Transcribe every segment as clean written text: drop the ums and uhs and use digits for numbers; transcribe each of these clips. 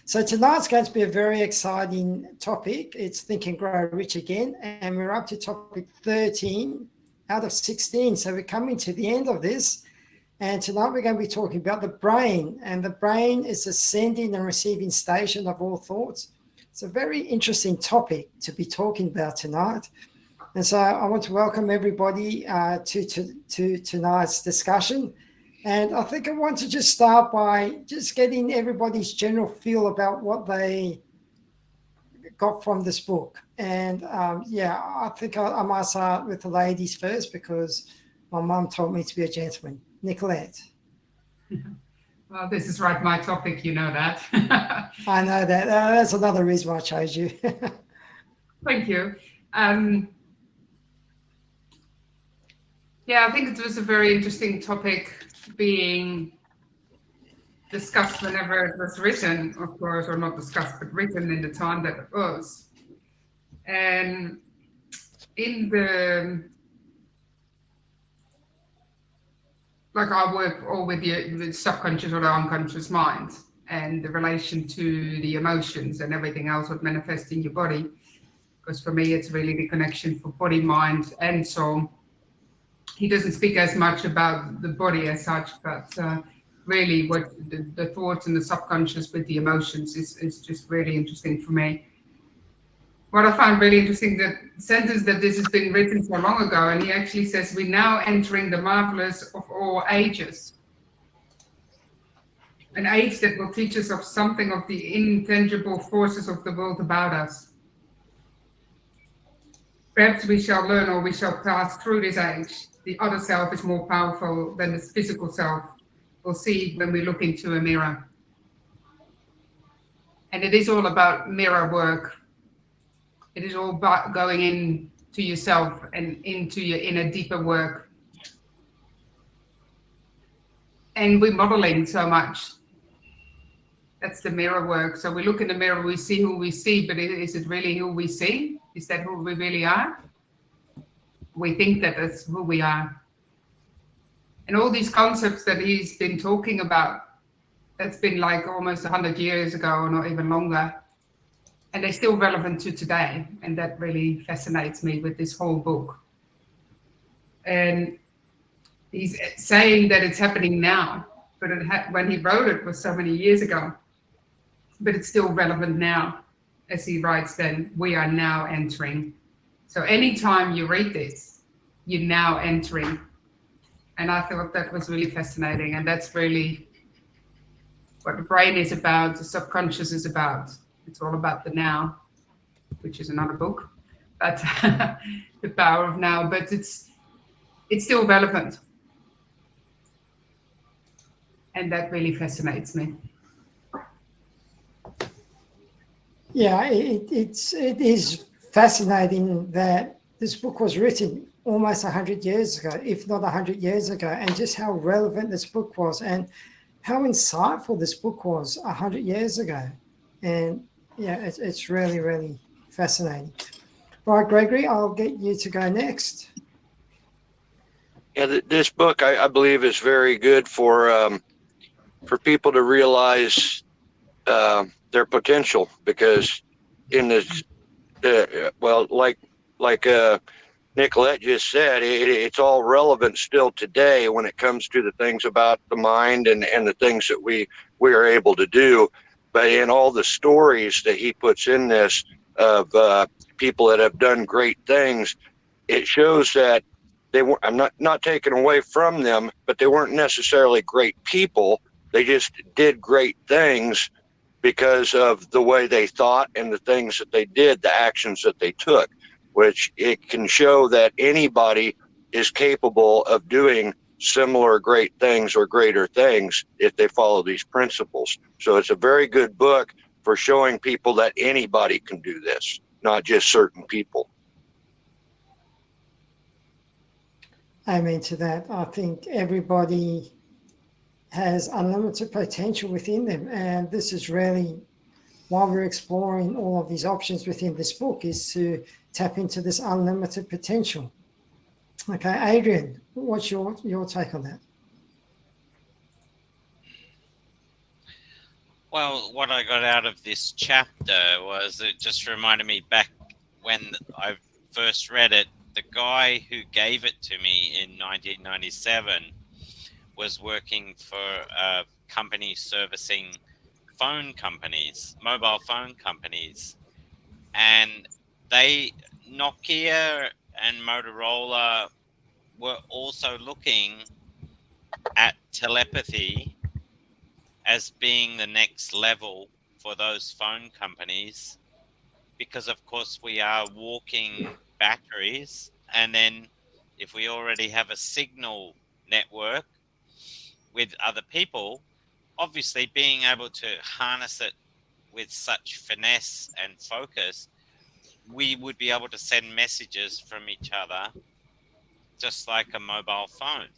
So tonight's going to be a very exciting topic. It's Think and Grow Rich again, and we're up to topic 13 out of 16. So we're coming to the end of this, and tonight we're going to be talking about the brain, and the brain is the sending and receiving station of all thoughts. It's a very interesting topic to be talking about tonight. And so I want to welcome everybody to tonight's discussion. And I think I want to just start by just getting everybody's general feel about what they got from this book. And I think I might start with the ladies first because my mum told me to be a gentleman. Nicolette. Well, this is right my topic, you know that. I know that. That's another reason why I chose you. Thank you. I think it was a very interesting topic being discussed whenever it was written, of course, or not discussed, but written in the time that it was. And in I work all with the subconscious or the unconscious mind and the relation to the emotions and everything else what manifests in your body. Because for me, it's really the connection for body, mind, and soul. He doesn't speak as much about the body as such, but really what the thoughts and the subconscious with the emotions is just really interesting for me. What I find really interesting, the sentence that this has been written so long ago, and he actually says, we're now entering the marvelous of all ages. An age that will teach us of something of the intangible forces of the world about us. Perhaps we shall learn or we shall pass through this age. The other self is more powerful than this physical self. We'll see when we look into a mirror. And it is all about mirror work. It is all about going into yourself and into your inner deeper work. And we're modeling so much. That's the mirror work. So we look in the mirror, we see who we see, but is it really who we see? Is that who we really are? We think that that's who we are. And all these concepts that he's been talking about, that's been like almost 100 years ago, or not even longer. And they're still relevant to today. And that really fascinates me with this whole book. And he's saying that it's happening now, but when he wrote it was so many years ago. But it's still relevant now. As he writes then, we are now entering. So anytime you read this, you're now entering. And I thought that was really fascinating. And that's really what the brain is about, the subconscious is about. It's all about the now, which is another book, but the power of now. But it's still relevant. And that really fascinates me. Yeah, it is fascinating that this book was written almost 100 years ago, if not 100 years ago, and just how relevant this book was and how insightful this book was 100 years ago. And yeah, it's really, really fascinating. Right, Gregory, I'll get you to go next. Yeah, this book, I believe, is very good for people to realize their potential, because in this, like Nicolette just said, it's all relevant still today when it comes to the things about the mind and the things that we are able to do. But in all the stories that he puts in this of people that have done great things, it shows that they were, I'm not taking away from them, but they weren't necessarily great people. They just did great things because of the way they thought and the things that they did, the actions that they took, which it can show that anybody is capable of doing similar great things or greater things if they follow these principles. So it's a very good book for showing people that anybody can do this, not just certain people. Amen to that. I think everybody has unlimited potential within them. And this is really why we're exploring all of these options within this book, is to tap into this unlimited potential. Okay, Adrian, what's your take on that? Well, what I got out of this chapter was it just reminded me back when I first read it, the guy who gave it to me in 1997 was working for a company servicing phone companies, mobile phone companies. And Nokia and Motorola were also looking at telepathy as being the next level for those phone companies because of course we are walking batteries, and then if we already have a signal network with other people, obviously being able to harness it with such finesse and focus, we would be able to send messages from each other just like a mobile phone.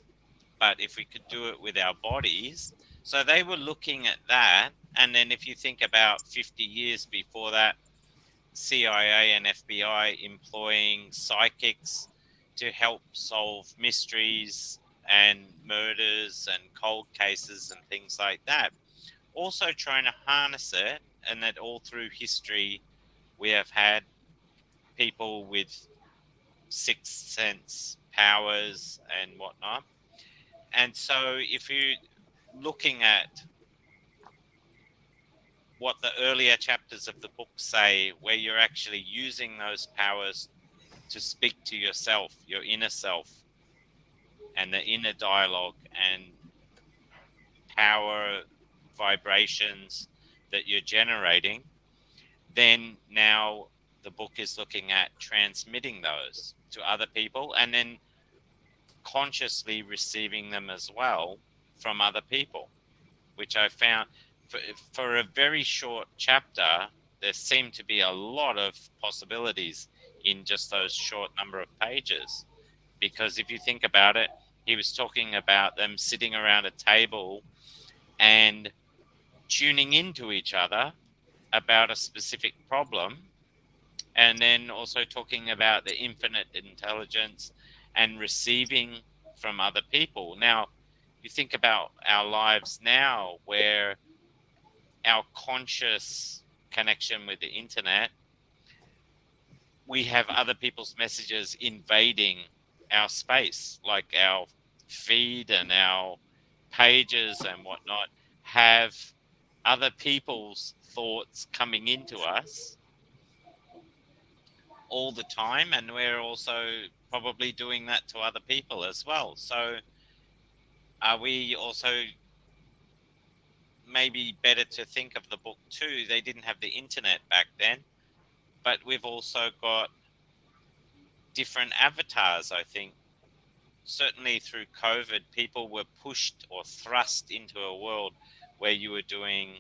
But if we could do it with our bodies, so they were looking at that. And then if you think about 50 years before that, CIA and FBI employing psychics to help solve mysteries and murders and cold cases and things like that. Also trying to harness it, and that all through history we have had people with sixth sense powers and whatnot. And so if you're looking at what the earlier chapters of the book say, where you're actually using those powers to speak to yourself, your inner self, and the inner dialogue and power vibrations that you're generating, then now the book is looking at transmitting those to other people and then consciously receiving them as well from other people, which I found for a very short chapter, there seemed to be a lot of possibilities in just those short number of pages. Because if you think about it, he was talking about them sitting around a table and tuning into each other about a specific problem, and then also talking about the infinite intelligence and receiving from other people. Now, you think about our lives now where our conscious connection with the internet, we have other people's messages invading our space, like our feed and our pages and whatnot have other people's thoughts coming into us all the time, and we're also probably doing that to other people as well. So are we also maybe better to think of the book too? They didn't have the internet back then, but we've also got different avatars. I think certainly through COVID, people were pushed or thrust into a world where you were doing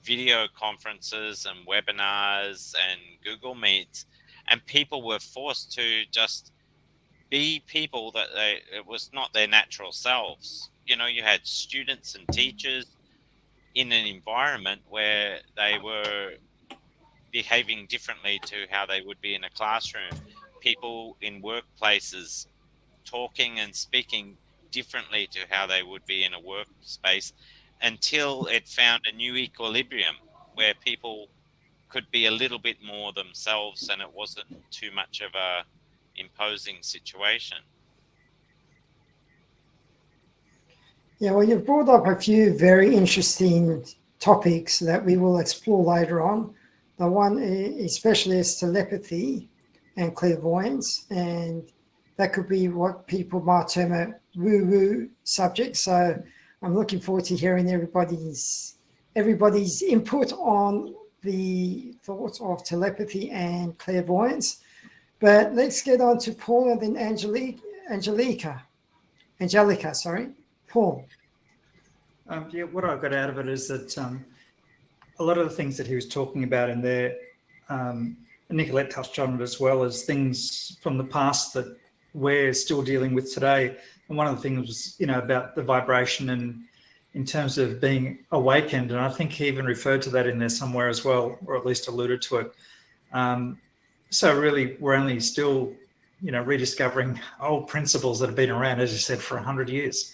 video conferences and webinars and Google Meets, and people were forced to just be people that it was not their natural selves. You know, you had students and teachers in an environment where they were behaving differently to how they would be in a classroom. People in workplaces talking and speaking differently to how they would be in a workspace until it found a new equilibrium where people could be a little bit more themselves and it wasn't too much of a imposing situation. Yeah, well, you've brought up a few very interesting topics that we will explore later on. The one especially is telepathy and clairvoyance, and that could be what people might term a woo-woo subject. So I'm looking forward to hearing everybody's input on the thoughts of telepathy and clairvoyance. But let's get on to Paul and then Angelica, sorry. Paul. Yeah, what I got out of it is that a lot of the things that he was talking about in there, and Nicolette touched on it as well, as things from the past that we're still dealing with today. And one of the things was, about the vibration and in terms of being awakened. And I think he even referred to that in there somewhere as well, or at least alluded to it. So really, we're only still, rediscovering old principles that have been around, as you said, for 100 years.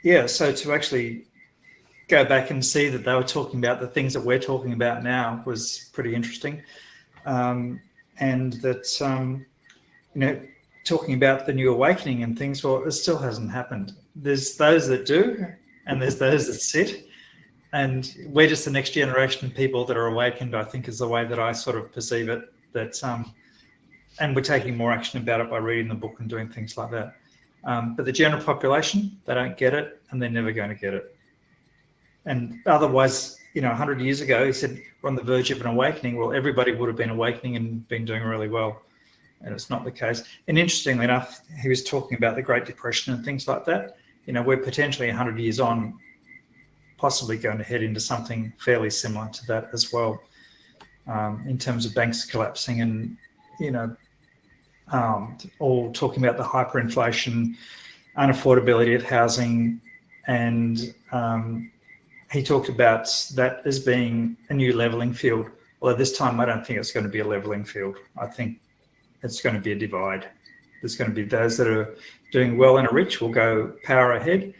yeah, so to actually go back and see that they were talking about the things that we're talking about now was pretty interesting. And that, you know, talking about the new awakening and things, well, it still hasn't happened. There's those that do, and there's those that sit. And we're just the next generation of people that are awakened, I think, is the way that I sort of perceive it. That, and we're taking more action about it by reading the book and doing things like that. But the general population, they don't get it, and they're never going to get it. And otherwise, 100 years ago, he said we're on the verge of an awakening. Well, everybody would have been awakening and been doing really well. And it's not the case. And interestingly enough, he was talking about the Great Depression and things like that. We're potentially 100 years on, possibly going to head into something fairly similar to that as well, in terms of banks collapsing and, all talking about the hyperinflation, unaffordability of housing, and he talked about that as being a new levelling field. Although this time I don't think it's going to be a levelling field. I think it's going to be a divide. There's going to be those that are doing well and are rich will go power ahead,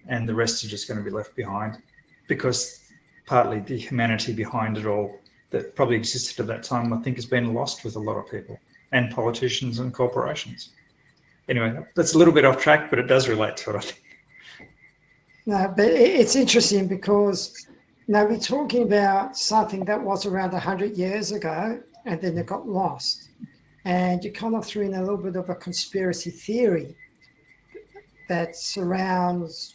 and the rest are just going to be left behind, because partly the humanity behind it all that probably existed at that time, I think, has been lost with a lot of people and politicians and corporations. Anyway, that's a little bit off track, but it does relate to it, I think. No, but it's interesting because we're talking about something that was around 100 years ago, and then it got lost. And you kind of threw in a little bit of a conspiracy theory that surrounds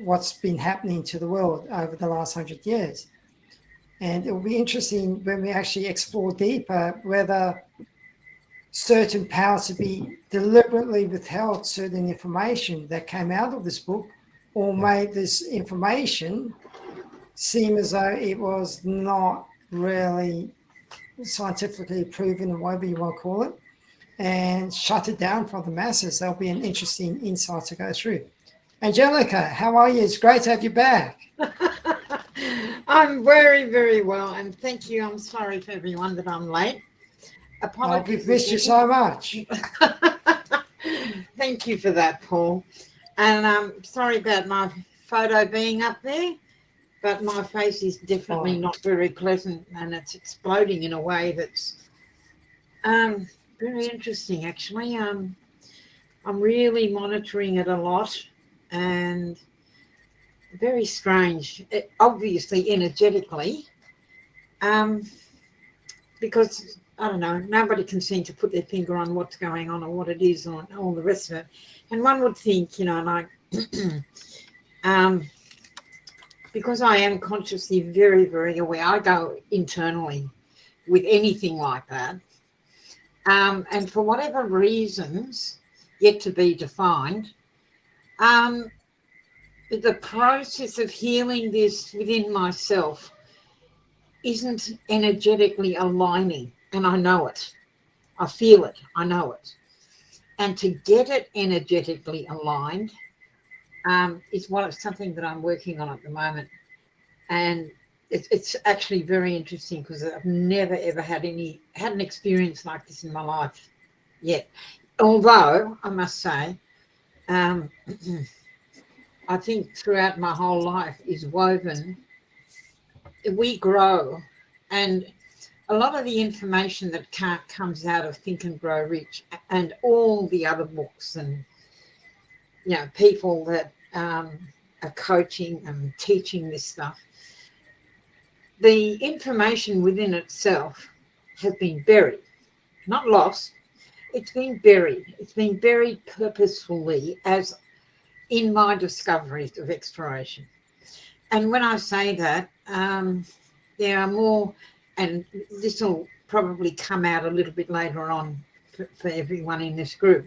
what's been happening to the world over the last 100 years. And it will be interesting when we actually explore deeper whether certain powers to be deliberately withheld certain information that came out of this book, or made this information seem as though it was not really scientifically proven, or whatever you want to call it, and shut it down for the masses. That'll be an interesting insight to go through. Angelica, how are you? It's great to have you back. I'm very, very well, and thank you. I'm sorry for everyone that I'm late. Apologies. We've missed you so much. Thank you for that, Paul. And I'm sorry about my photo being up there, but my face is definitely not very pleasant, and it's exploding in a way that's very interesting, actually. I'm really monitoring it a lot, and very strange, obviously energetically, because, I don't know, nobody can seem to put their finger on what's going on or what it is or all the rest of it. And one would think, like, because I am consciously very, very aware, I go internally with anything like that. And for whatever reasons, yet to be defined, the process of healing this within myself isn't energetically aligning, and I know it. I feel it. I know it. And to get it energetically aligned is something that I'm working on at the moment. And it's actually very interesting, because I've never, ever had an experience like this in my life yet. Although, I must say, I think throughout my whole life is woven, we grow, and a lot of the information that comes out of Think and Grow Rich and all the other books, and people that are coaching and teaching this stuff, the information within itself has been buried, not lost. It's been buried. It's been buried purposefully, as in my discoveries of exploration. And when I say that, there are more, and this will probably come out a little bit later on for everyone in this group.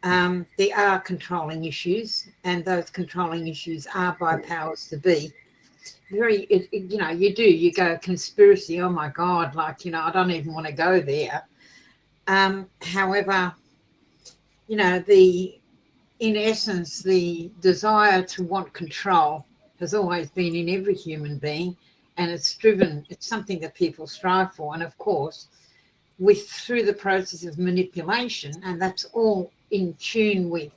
There are controlling issues, and those controlling issues are by powers to be. You go conspiracy, oh my God, I don't even want to go there. However, in essence, the desire to want control has always been in every human being, and it's something that people strive for. And of course, through the process of manipulation, and that's all in tune with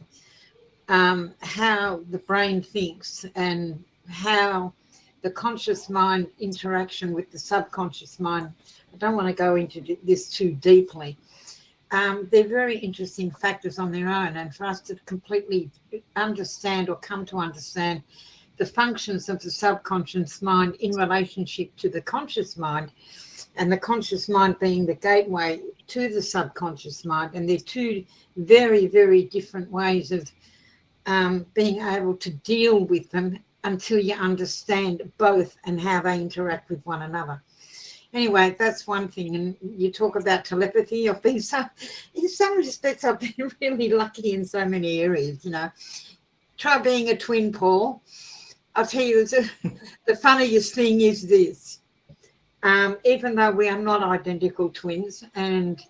how the brain thinks and how the conscious mind interaction with the subconscious mind. I don't want to go into this too deeply. They're very interesting factors on their own, and for us to completely understand or come to understand the functions of the subconscious mind in relationship to the conscious mind, and the conscious mind being the gateway to the subconscious mind, and they're two very, very different ways of being able to deal with them until you understand both and how they interact with one another. Anyway, that's one thing. And you talk about telepathy. I've been in some respects, I've been really lucky in so many areas, you know. Try being a twin, Paul. I'll tell you, the funniest thing is this. Even though we are not identical twins, and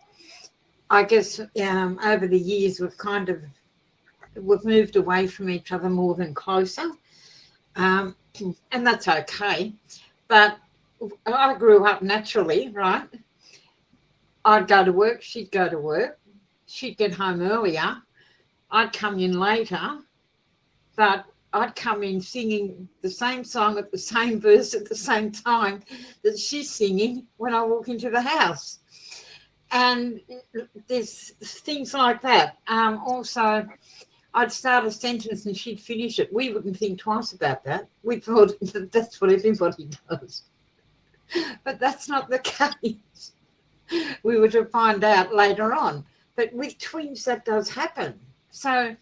I guess over the years we've moved away from each other more than closer, and that's okay. But I grew up naturally, right? I'd go to work, she'd go to work, she'd get home earlier, I'd come in later, but I'd come in singing the same song at the same verse at the same time that she's singing when I walk into the house. And there's things like that. Also, I'd start a sentence and she'd finish it. We wouldn't think twice about that. We thought that's what everybody does. But that's not the case. We were to find out later on. But with twins, that does happen. So,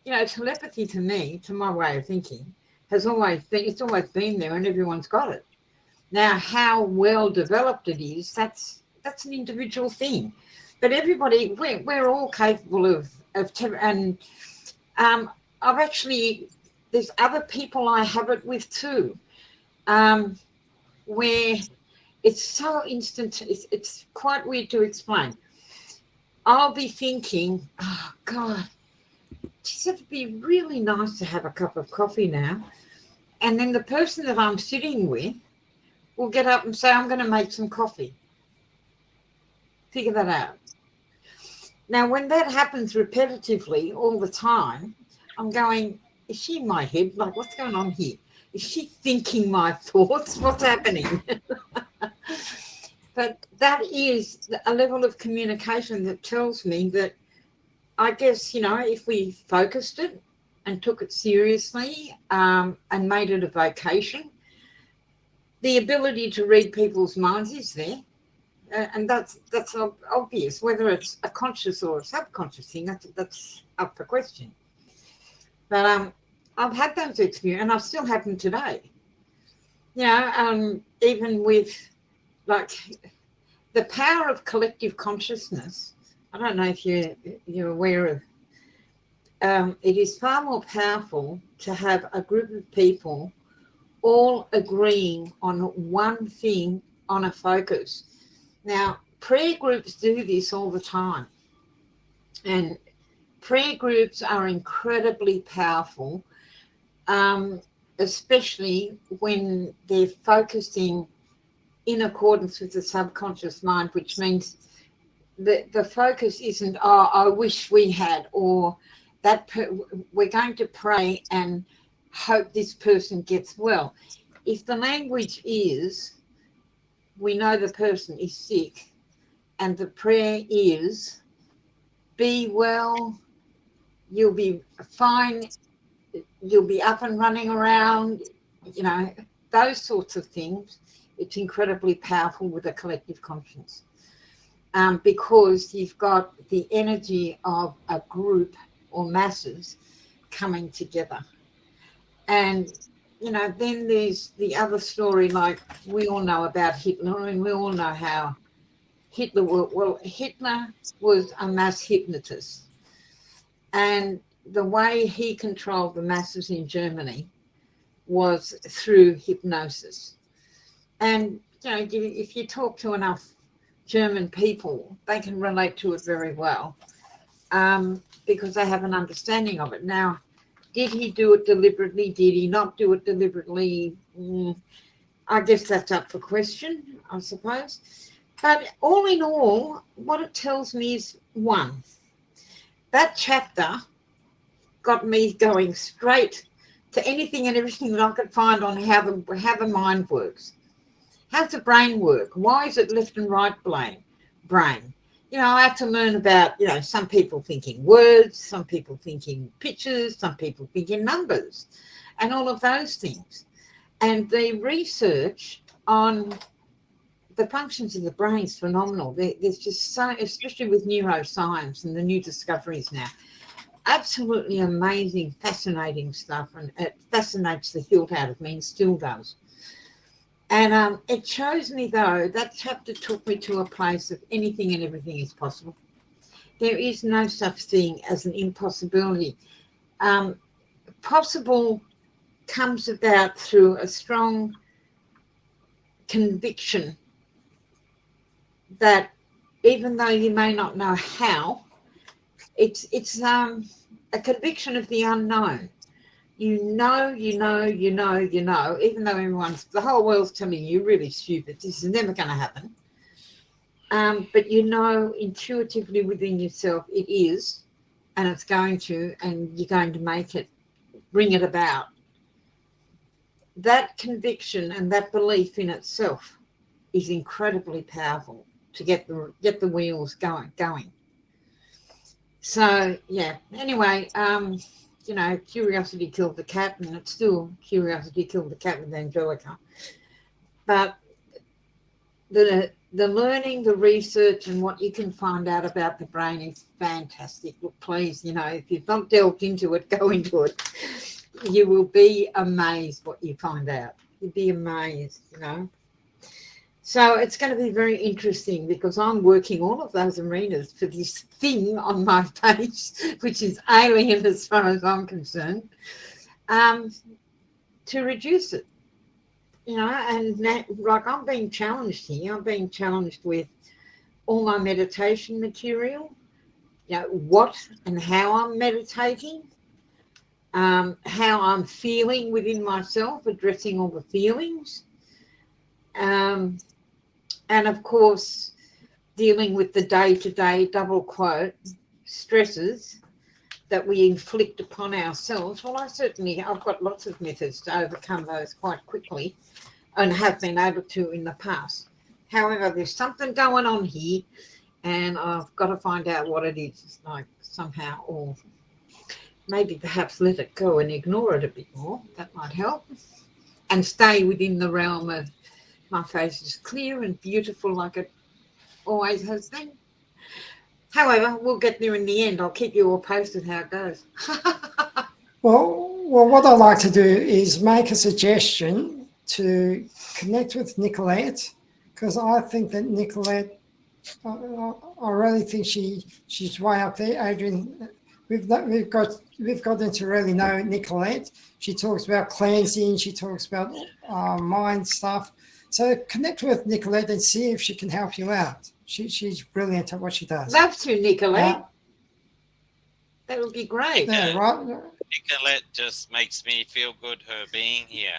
you know, telepathy to me, to my way of thinking, it's always been there, and everyone's got it. Now, how well developed it is, that's an individual thing. But everybody, we're all capable of and I've actually, there's other people I have it with too, where it's so instant, it's quite weird to explain. I'll be thinking, oh God, geez, it'd be really nice to have a cup of coffee now. And then the person that I'm sitting with will get up and say, I'm going to make some coffee. Figure that out. Now, when that happens repetitively all the time, I'm going, is she in my head? Like, what's going on here? Is she thinking my thoughts? What's happening? But that is a level of communication that tells me that, I guess, you know, if we focused it and took it seriously and made it a vocation, the ability to read people's minds is there. And that's obvious. Whether it's a conscious or a subconscious thing, that's up for question. But I've had those experiences, and I still have them today. You know, even with, like, the power of collective consciousness. I don't know if you're aware of. It is far more powerful to have a group of people all agreeing on one thing, on a focus. Now, prayer groups do this all the time, and prayer groups are incredibly powerful, especially when they're focusing in accordance with the subconscious mind, which means the focus isn't, oh, I wish we had, or that we're going to pray and hope this person gets well. If the language is, we know the person is sick, and the prayer is, be well, you'll be fine, you'll be up and running around, you know, those sorts of things, it's incredibly powerful with a collective conscience, because you've got the energy of a group or masses coming together. And, you know, then there's the other story, like we all know about Hitler, and we all know how Hitler was a mass hypnotist. And the way he controlled the masses in Germany was through hypnosis. And, you know, if you talk to enough German people, they can relate to it very well, because they have an understanding of it. Now, did he do it deliberately? Did he not do it deliberately? I guess that's up for question, I suppose. But all in all, what it tells me is, one, that chapter got me going straight to anything and everything that I could find on how the mind works. How's the brain work? Why is it left and right brain? You know, I have to learn about, you know, some people think in words, some people think in pictures, some people think in numbers, and all of those things. And the research on the functions of the brain is phenomenal. There's just so, especially with neuroscience and the new discoveries now, absolutely amazing, fascinating stuff, and it fascinates the hilt out of me and still does. And it shows me, though, that chapter took me to a place of anything and everything is possible. There is no such thing as an impossibility. Possible comes about through a strong conviction that even though you may not know how, it's a conviction of the unknown. You know, even though the whole world's telling you, you're really stupid, this is never going to happen. But you know intuitively within yourself it is, and it's going to, and you're going to make it, bring it about. That conviction and that belief in itself is incredibly powerful to get the wheels going. So yeah. Anyway, you know, curiosity killed the cat, and it's still curiosity killed the cat with Angelica. But the learning, the research, and what you can find out about the brain is fantastic. Look, please, you know, if you've not delved into it, go into it. You will be amazed what you find out. You'll be amazed, you know. So it's going to be very interesting because I'm working all of those arenas for this thing on my page, which is alien as far as I'm concerned, to reduce it. You know, and like I'm being challenged here. I'm being challenged with all my meditation material, you know, what and how I'm meditating, how I'm feeling within myself, addressing all the feelings. And of course, dealing with the day-to-day, double quote, stresses that we inflict upon ourselves. Well, I've got lots of methods to overcome those quite quickly and have been able to in the past. However, there's something going on here and I've got to find out what it is, like somehow, or maybe perhaps let it go and ignore it a bit more. That might help. And stay within the realm of my face is clear and beautiful like it always has been. However, we'll get there in the end. I'll keep you all posted how it goes. Well, what I'd like to do is make a suggestion to connect with Nicolette, because I think that Nicolette, I really think she's way up there. Adrian, we've gotten to really know Nicolette. She talks about cleansing. She talks about mind stuff. So connect with Nicolette and see if she can help you out. She's brilliant at what she does. Love to, Nicolette. That would be great. Yeah, right. Nicolette just makes me feel good her being here.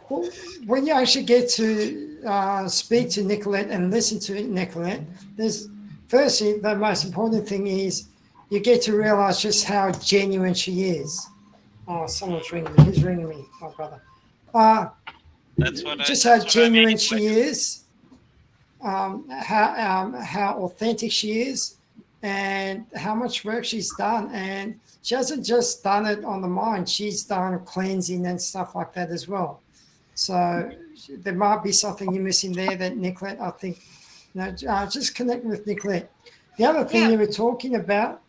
Well, when you actually get to speak to Nicolette and listen to Nicolette, firstly, the most important thing is you get to realize just how genuine she is. Oh, someone's ringing me. Who's ringing me? My brother. Just how genuine she is, how authentic she is, and how much work she's done. And she hasn't just done it on the mind. She's done cleansing and stuff like that as well. So there might be something you're missing there that Nicolette, I think, just connect with Nicolette. The other thing you were talking about,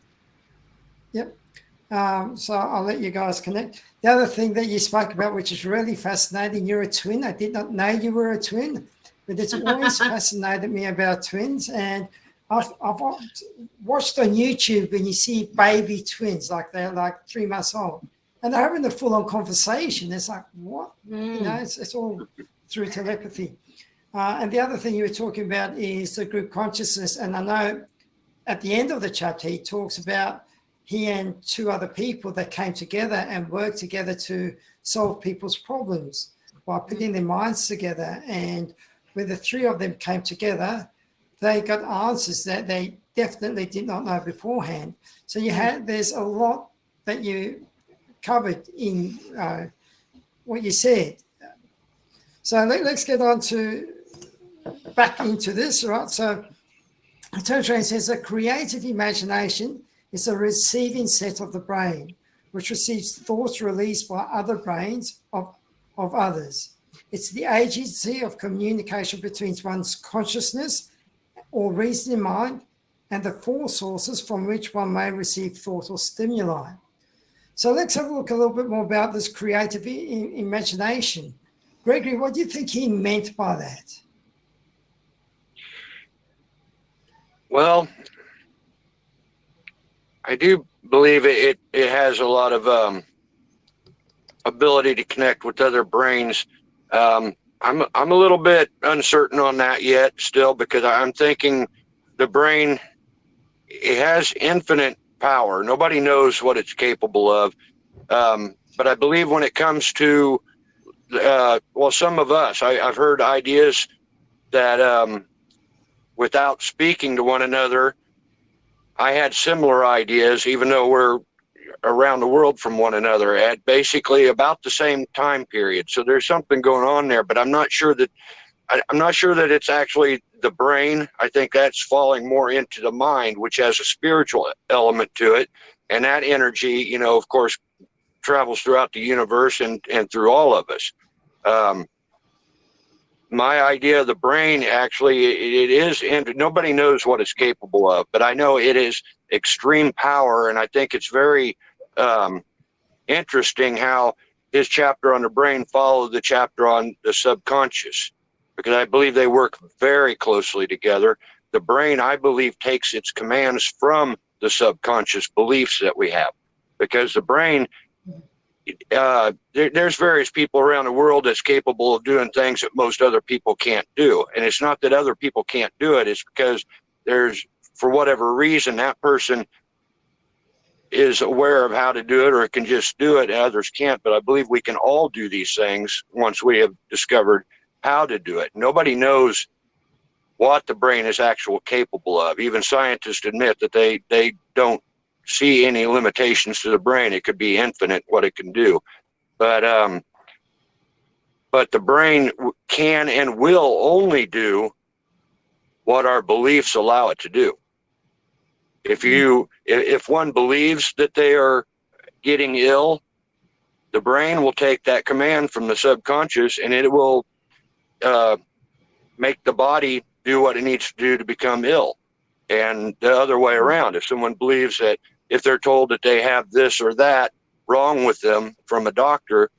so I'll let you guys connect. The other thing that you spoke about, which is really fascinating, you're a twin. I did not know you were a twin, but it's always fascinated me about twins. And I've watched on YouTube when you see baby twins, like they're like 3 months old, and they're having a full-on conversation. It's like, what? You know, it's all through telepathy. And the other thing you were talking about is the group consciousness. And I know at the end of the chapter, he talks about he and 2 other people that came together and worked together to solve people's problems by putting their minds together. And when the 3 of them came together, they got answers that they definitely did not know beforehand. So there's a lot that you covered in what you said. So let's get on to back into this, right? So Tertullian says a creative imagination is a receiving set of the brain, which receives thoughts released by other brains of others. It's the agency of communication between one's consciousness or reasoning mind and the four sources from which one may receive thought or stimuli. So let's have a look a little bit more about this creative imagination. Gregory, what do you think he meant by that? Well, I do believe it has a lot of ability to connect with other brains. I'm a little bit uncertain on that yet still, because I'm thinking the brain, it has infinite power. Nobody knows what it's capable of. But I believe when it comes to, well, some of us, I've heard ideas that without speaking to one another, I had similar ideas, even though we're around the world from one another at basically about the same time period. So there's something going on there, but I'm not sure that it's actually the brain. I think that's falling more into the mind, which has a spiritual element to it. And that energy, you know, of course, travels throughout the universe and through all of us. My idea of the brain, actually, it is, and nobody knows what it's capable of, but I know it is extreme power. And I think it's very interesting how his chapter on the brain followed the chapter on the subconscious, because I believe they work very closely together. The brain, I believe, takes its commands from the subconscious beliefs that we have, because the brain, there's various people around the world that's capable of doing things that most other people can't do. And it's not that other people can't do it, it's because there's, for whatever reason, that person is aware of how to do it, or can just do it, and others can't. But I believe we can all do these things once we have discovered how to do it. Nobody knows what the brain is actually capable of. Even scientists admit that they don't see any limitations to the brain. It could be infinite what it can do. But the brain can and will only do what our beliefs allow it to do. If one believes that they are getting ill, the brain will take that command from the subconscious, and it will make the body do what it needs to do to become ill. And the other way around, if someone believes that, if they're told that they have this or that wrong with them from a doctor,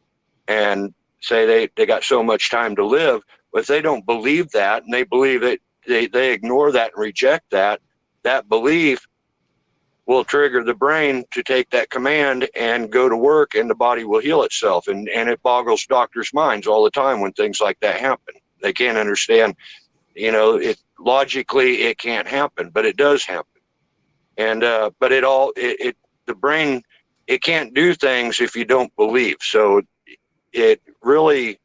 and say they got so much time to live, but if they don't believe that, and they believe it, they ignore that and reject that belief will trigger the brain to take that command and go to work, and the body will heal itself. And it boggles doctors' minds all the time when things like that happen. They can't understand, you know, logically it can't happen, but it does happen. And but the brain, it can't do things if you don't believe. So it really,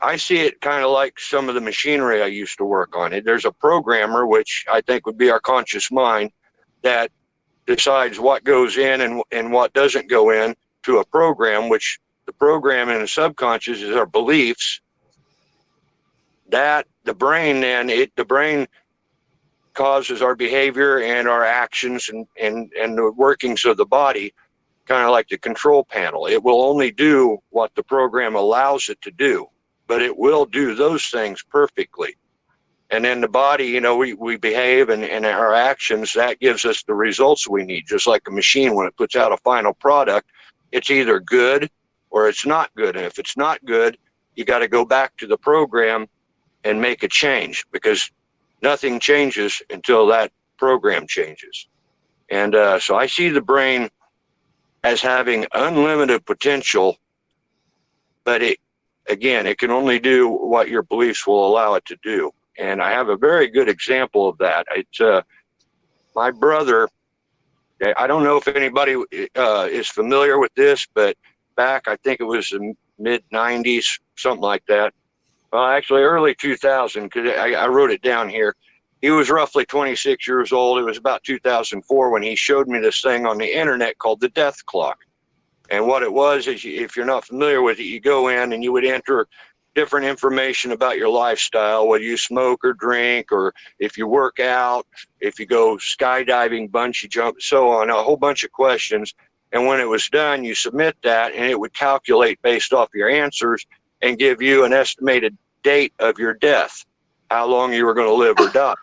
I see it kind of like some of the machinery I used to work on. There's a programmer, which I think would be our conscious mind, that decides what goes in and what doesn't go in to a program, which the program in the subconscious is our beliefs. That the brain the brain causes our behavior and our actions and the workings of the body, kind of like the control panel. It will only do what the program allows it to do, but it will do those things perfectly. And then the body, you know, we behave and our actions, that gives us the results we need. Just like a machine, when it puts out a final product, it's either good or it's not good. And if it's not good, you got to go back to the program and make a change, because nothing changes until that program changes. And so I see the brain as having unlimited potential, but it can only do what your beliefs will allow it to do. And I have a very good example of that. It's my brother. I don't know if anybody is familiar with this, but back, I think it was the mid 90s, something like that. Well, actually early 2000, because I wrote it down here. He was roughly 26 years old. It was about 2004 when he showed me this thing on the internet called the death clock. And what it was is, if you're not familiar with it, you go in and you would enter different information about your lifestyle, whether you smoke or drink, or if you work out, if you go skydiving, bungee jump, so on, a whole bunch of questions. And when it was done, you submit that and it would calculate based off your answers and give you an estimated date of your death, how long you were going to live or die.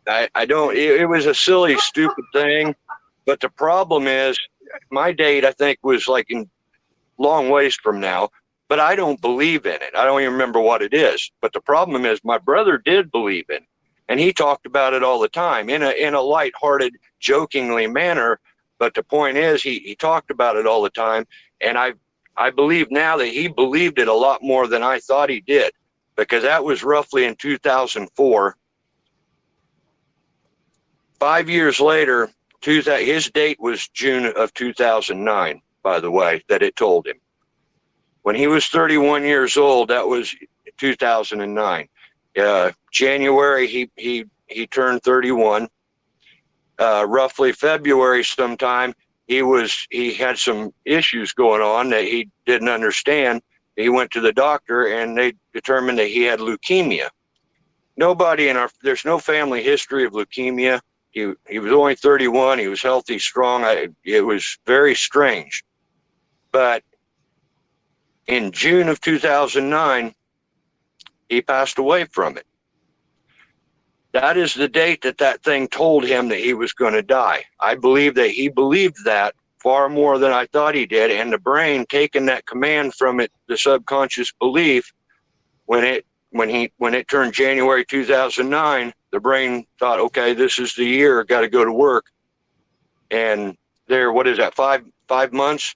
It was a silly, stupid thing. But the problem is, my date, I think, was like in long ways from now, but I don't believe in it. I don't even remember what it is. But the problem is, my brother did believe in it, and he talked about it all the time in a lighthearted, jokingly manner. But the point is, he talked about it all the time, and I believe now that he believed it a lot more than I thought he did, because that was roughly in 2004. 5 years later, his date was June of 2009, by the way, that it told him. When he was 31 years old, that was 2009. January, he turned 31. Roughly February sometime, he had some issues going on that he didn't understand. He went to the doctor and they determined that he had leukemia. There's no family history of leukemia. He was only 31. He was healthy, strong. It was very strange. But in June of 2009, he passed away from it. That is the date that thing told him that he was going to die. I believe that he believed that far more than I thought he did. And the brain, taking that command from it, the subconscious belief, when it turned January 2009, the brain thought, okay, this is the year, got to go to work. And there, what is that, 5 months,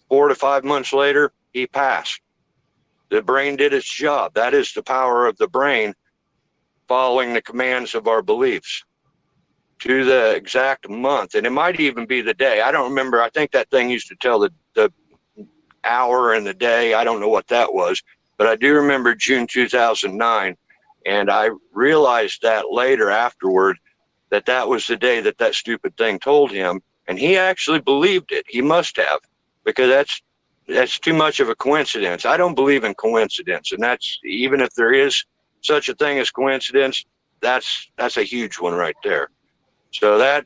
4 to 5 months later, he passed. The brain did its job. That is the power of the brain, following the commands of our beliefs to the exact month. And it might even be the day. I don't remember. I think that thing used to tell the hour and the day. I don't know what that was, but I do remember June 2009. And I realized that later afterward, that was the day that stupid thing told him. And he actually believed it. He must have, because that's too much of a coincidence. I don't believe in coincidence. And that's, even if there is such a thing as coincidence, that's a huge one right there. So that,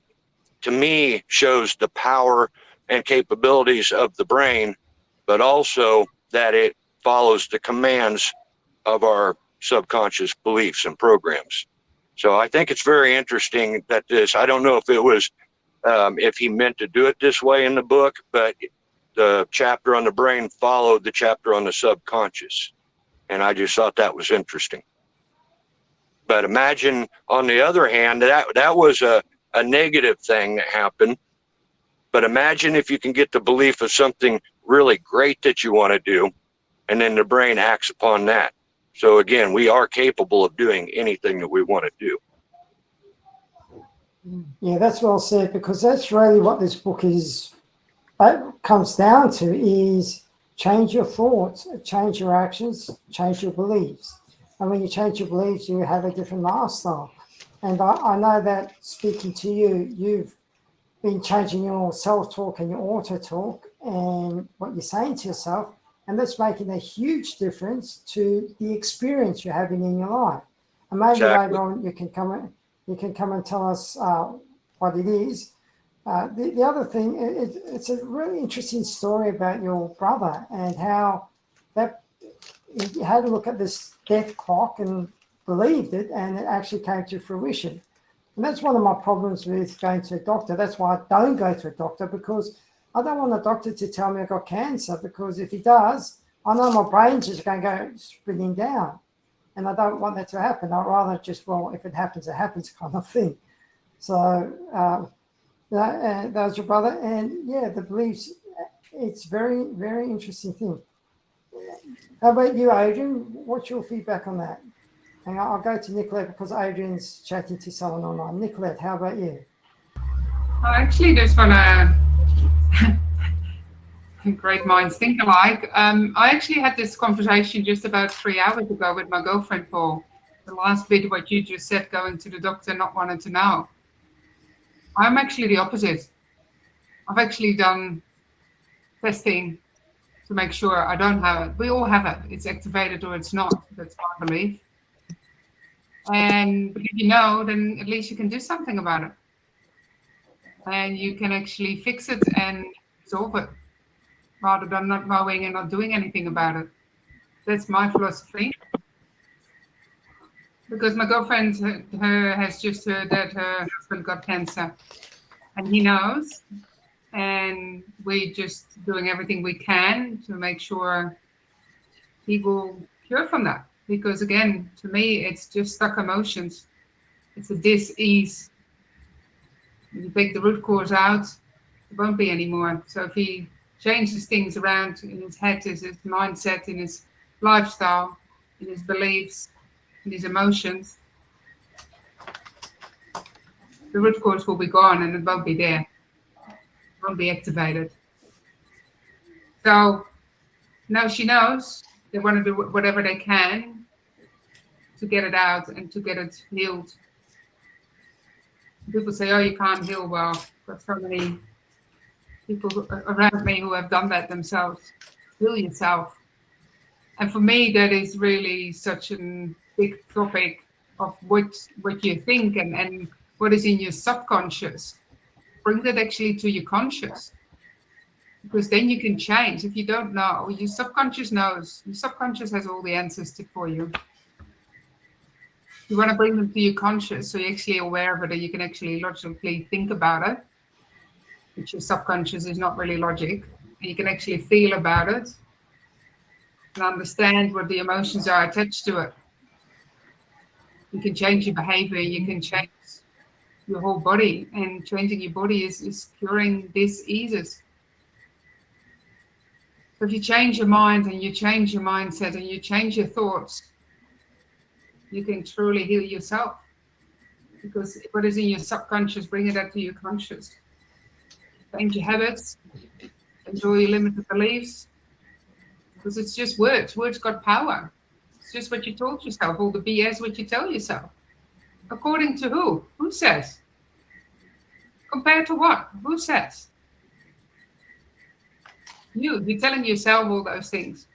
to me, shows the power and capabilities of the brain, but also that it follows the commands of our subconscious beliefs and programs. So I think it's very interesting that I don't know if it was, if he meant to do it this way in the book, but the chapter on the brain followed the chapter on the subconscious. And I just thought that was interesting. But imagine, on the other hand, that was a negative thing that happened. But imagine if you can get the belief of something really great that you want to do, and then the brain acts upon that. So again, we are capable of doing anything that we want to do. Yeah, that's well said, because that's really what this book comes down to, is change your thoughts, change your actions, change your beliefs. And when you change your beliefs, you have a different lifestyle. And I know that, speaking to you, you've been changing your self-talk and your auto-talk and what you're saying to yourself, and that's making a huge difference to the experience you're having in your life. And maybe later on you can come and tell us what it is. The other thing, it's a really interesting story about your brother and how that he had to look at this death clock and believed it, and it actually came to fruition. And that's one of my problems with going to a doctor. That's why I don't go to a doctor, because I don't want a doctor to tell me I've got cancer, because if he does, I know my brain's just going to go spinning down. And I don't want that to happen. I'd rather just, well, if it happens, it happens kind of thing. So that was your brother. And yeah, the beliefs, it's very, very interesting thing. How about you, Adrian? What's your feedback on that? And I'll go to Nicolette, because Adrian's chatting to someone online. Nicolette, how about you? I actually just want to, great minds think alike. I actually had this conversation just about 3 hours ago with my girlfriend, Paul. the last bit, what you just said, going to the doctor, not wanting to know. I'm actually the opposite. I've actually done testing to make sure I don't have it. We all have it. It's activated or it's not. That's my belief. And if you know, then at least you can do something about it. And you can actually fix it and solve it, rather than not knowing and not doing anything about it. That's my philosophy. Because my girlfriend has just heard that her husband got cancer, and he knows. And we're just doing everything we can to make sure he will cure from that. Because again, to me, it's just stuck emotions. It's a dis-ease. If you take the root cause out, it won't be anymore. So if he changes things around in his head, in his mindset, in his lifestyle, in his beliefs, in his emotions, the root cause will be gone and it won't be there. It won't be activated. So now she knows they want to do whatever they can to get it out and to get it healed. People say, oh, you can't heal. Well, I've got so many people around me who have done that themselves. Heal yourself. And for me, that is really such a big topic of what you think and what is in your subconscious. Bring that actually to your conscious. Because then you can change. If you don't know, your subconscious knows. Your subconscious has all the answers for you. You want to bring them to your conscious, so you're actually aware of it, and you can actually logically think about it, which your subconscious is not really logic. And you can actually feel about it and understand what the emotions are attached to it. You can change your behavior, you can change your whole body, and changing your body is curing diseases. So if you change your mind and you change your mindset and you change your thoughts, you can truly heal yourself. Because what is in your subconscious, bring it up to your conscious. Change your habits, enjoy your limited beliefs. Because it's just words. Words got power. It's just what you told yourself, all the BS what you tell yourself. According to who? Who says? Compared to what? Who says? You're telling yourself all those things.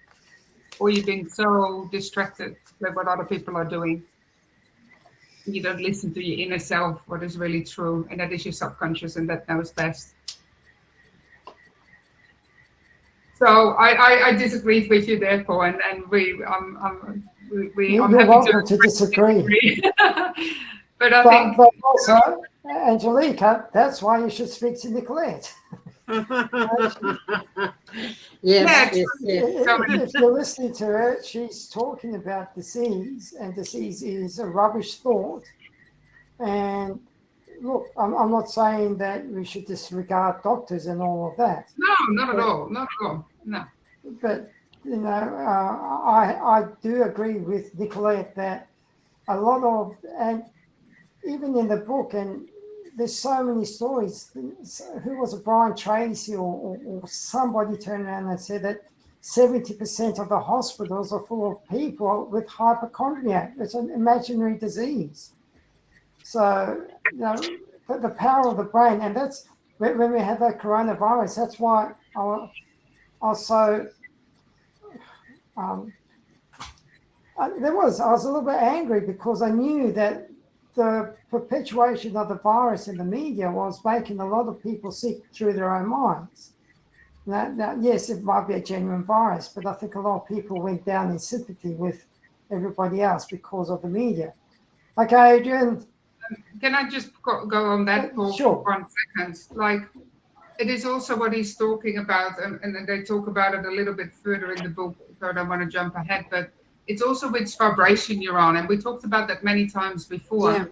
Or you've been so distracted by what other people are doing. You don't listen to your inner self, what is really true, and that is your subconscious, and that knows best. So I disagreed with you there, Paul, and You're I'm happy welcome to disagree. But But also, Angelica, that's why you should speak to Nicolette. Yes. If you're listening to her, she's talking about disease, and disease is a rubbish thought. And look, I'm not saying that we should disregard doctors and all of that. No, not at all. Not at all. No. But I do agree with Nicolette that a lot of, and even in the book, and there's so many stories. Who was it, Brian Tracy or somebody turned around and said that 70% of the hospitals are full of people with hypochondria. It's an imaginary disease. So, the power of the brain, and that's when we had that coronavirus, that's why I was so, I was a little bit angry, because I knew that the perpetuation of the virus in the media was making a lot of people sick through their own minds. Now, yes, it might be a genuine virus, but I think a lot of people went down in sympathy with everybody else because of the media. Okay, Adrian. Can I just go on that for Sure. 1 second? Like, it is also what he's talking about, and they talk about it a little bit further in the book, so I don't want to jump ahead, but it's also which vibration you're on. And we talked about that many times before. Yeah.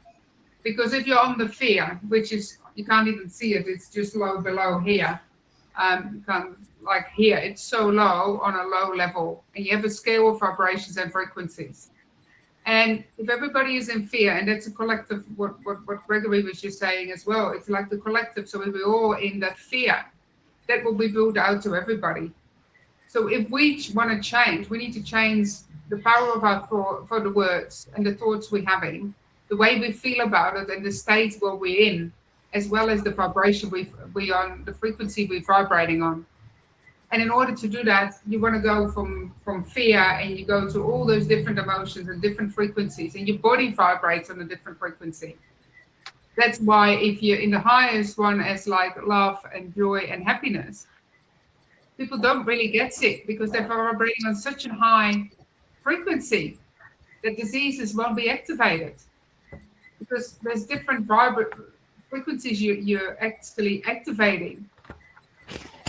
Because if you're on the fear, which is, you can't even see it, it's just low below here. You can't, like here, it's so low on a low level. And you have a scale of vibrations and frequencies. And if everybody is in fear, and that's a collective, what Gregory was just saying as well, it's like the collective. So if we're all in that fear, that will be built out to everybody. So if we want to change, we need to change the power of our thought for the words and the thoughts we're having, the way we feel about it, and the states where we're in, as well as the vibration we on, the frequency we're vibrating on. And in order to do that, you want to go from fear, and you go to all those different emotions and different frequencies, and your body vibrates on a different frequency. That's why if you're in the highest one as like love and joy and happiness, people don't really get sick because they're vibrating on such a high frequency that diseases won't be activated. Because there's different frequencies you're actually activating,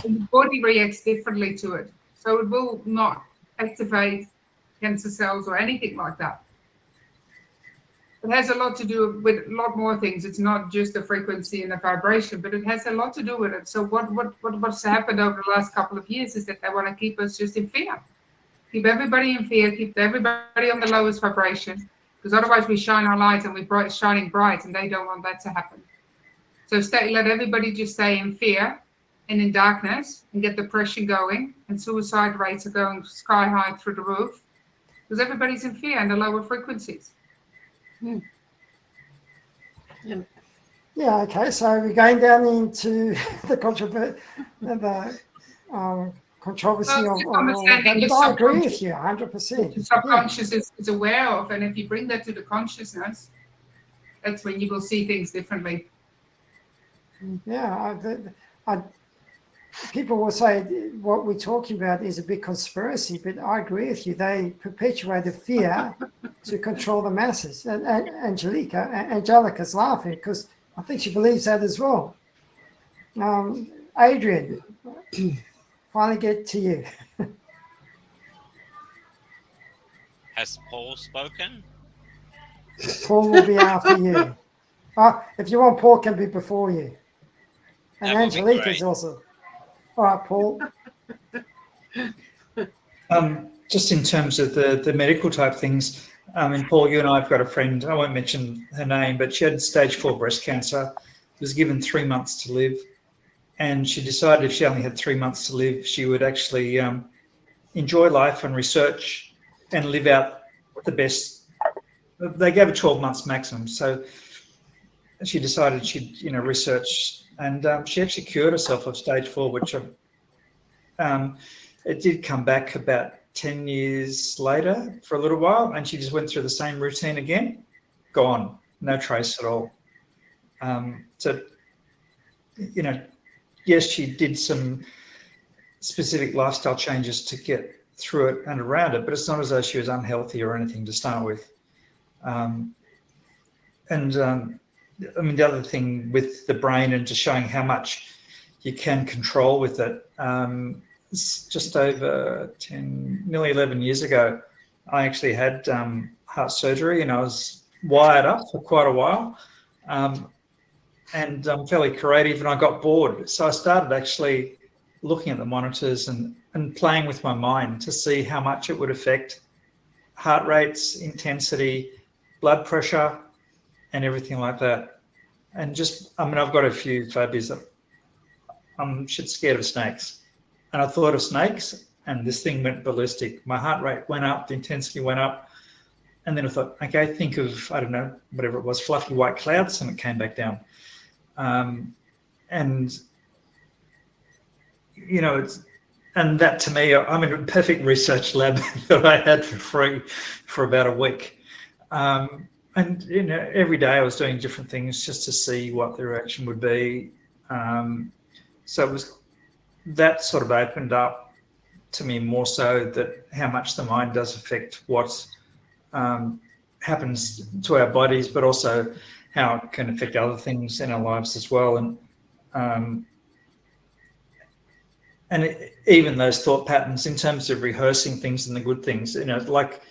and the body reacts differently to it. So it will not activate cancer cells or anything like that. It has a lot to do with a lot more things. It's not just the frequency and the vibration, but it has a lot to do with it. So what's happened over the last couple of years is that they want to keep us just in fear. Keep everybody in fear, keep everybody on the lowest vibration, because otherwise we shine our lights and we're shining bright, and they don't want that to happen. So let everybody just stay in fear and in darkness and get depression going, and suicide rates are going sky high through the roof because everybody's in fear and the lower frequencies. Yeah, okay, so we're going down into the controversy Well, of that, but I agree with you 100%. The subconscious is aware of, and if you bring that to the consciousness, that's when you will see things differently. Yeah, people will say what we're talking about is a big conspiracy, but I agree with you. They perpetuate the fear to control the masses. And Angelica's laughing because I think she believes that as well. Adrian, finally get to you. Has Paul spoken? Paul will be after you. If you want, Paul can be before you. And Angelica's also. All right, Paul. Just in terms of the medical type things, and Paul, you and I have got a friend, I won't mention her name, but she had stage 4 breast cancer, was given 3 months to live, and she decided if she only had 3 months to live, she would actually enjoy life and research and live out the best. They gave her 12 months maximum, so she decided she'd research, and she actually cured herself of stage 4, which it did come back about 10 years later for a little while, and she just went through the same routine again, gone, no trace at all. So, yes, she did some specific lifestyle changes to get through it and around it, but it's not as though she was unhealthy or anything to start with. The other thing with the brain and just showing how much you can control with it, just over 10, nearly 11 years ago, I actually had heart surgery, and I was wired up for quite a while, and I'm fairly creative, and I got bored. So I started actually looking at the monitors and playing with my mind to see how much it would affect heart rates, intensity, blood pressure, and everything like that. And I've got a few phobias that I'm shit scared of snakes. And I thought of snakes, and this thing went ballistic. My heart rate went up, the intensity went up. And then I thought, okay, think of, I don't know, whatever it was, fluffy white clouds, and it came back down. And that to me, I'm in a perfect research lab that I had for free for about a week. Every day I was doing different things just to see what the reaction would be. So it was that sort of opened up to me more so that how much the mind does affect what happens to our bodies, but also how it can affect other things in our lives as well. Even those thought patterns in terms of rehearsing things and the good things, like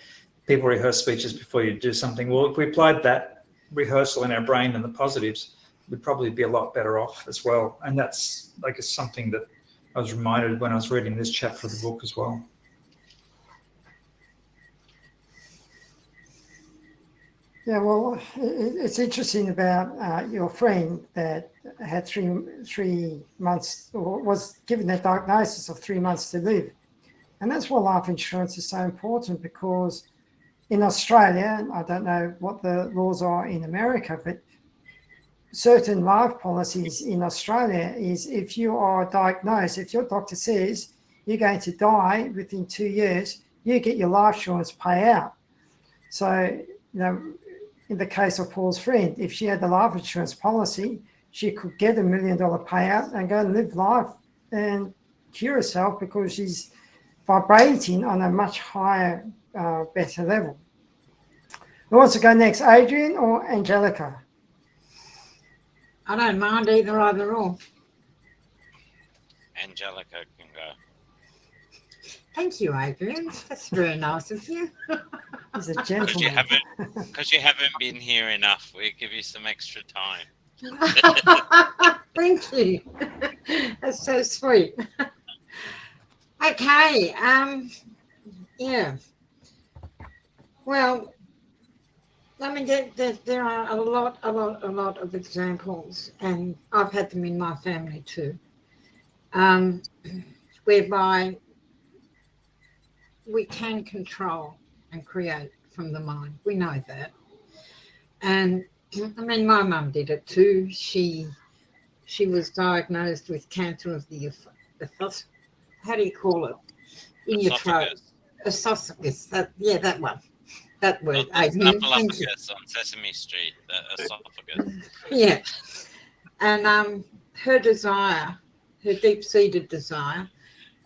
people rehearse speeches before you do something. Well, if we applied that rehearsal in our brain and the positives, we'd probably be a lot better off as well. And that's something that I was reminded when I was reading this chapter of the book as well. Yeah, well, it's interesting about your friend that had 3 months, or was given that diagnosis of 3 months to live. And that's why life insurance is so important, because in Australia, I don't know what the laws are in America, but certain life policies in Australia is if you are diagnosed, if your doctor says you're going to die within 2 years, you get your life insurance payout. So, in the case of Paul's friend, if she had the life insurance policy, she could get $1 million payout and go and live life and cure herself, because she's vibrating on a much higher, better level. Who wants to go next, Adrian or Angelica? I don't mind either or. Angelica can go. Thank you, Adrian. That's very nice of you. He's a gentleman. Because you haven't been here enough. We'll give you some extra time. Thank you. That's so sweet. Okay. Yeah. Well, I mean, there are a lot of examples, and I've had them in my family too, whereby we can control and create from the mind. We know that. And I mean, my mum did it too. She was diagnosed with cancer of the how do you call it? In your throat. Esophagus. That one. That word. Snuffleupagus on Sesame Street. The esophagus. Yeah. And her desire, her deep-seated desire,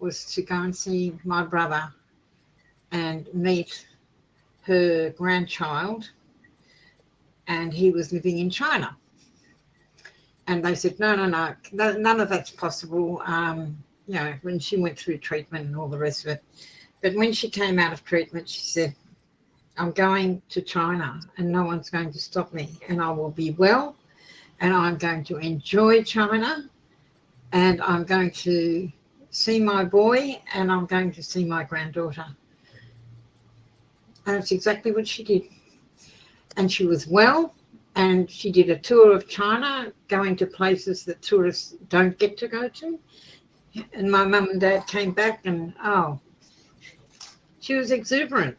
was to go and see my brother and meet her grandchild, and he was living in China. And they said, no, none of that's possible. When she went through treatment and all the rest of it. But when she came out of treatment, she said, I'm going to China and no one's going to stop me, and I will be well, and I'm going to enjoy China, and I'm going to see my boy, and I'm going to see my granddaughter. And that's exactly what she did. And she was well, and she did a tour of China, going to places that tourists don't get to go to. And my mum and dad came back, and she was exuberant.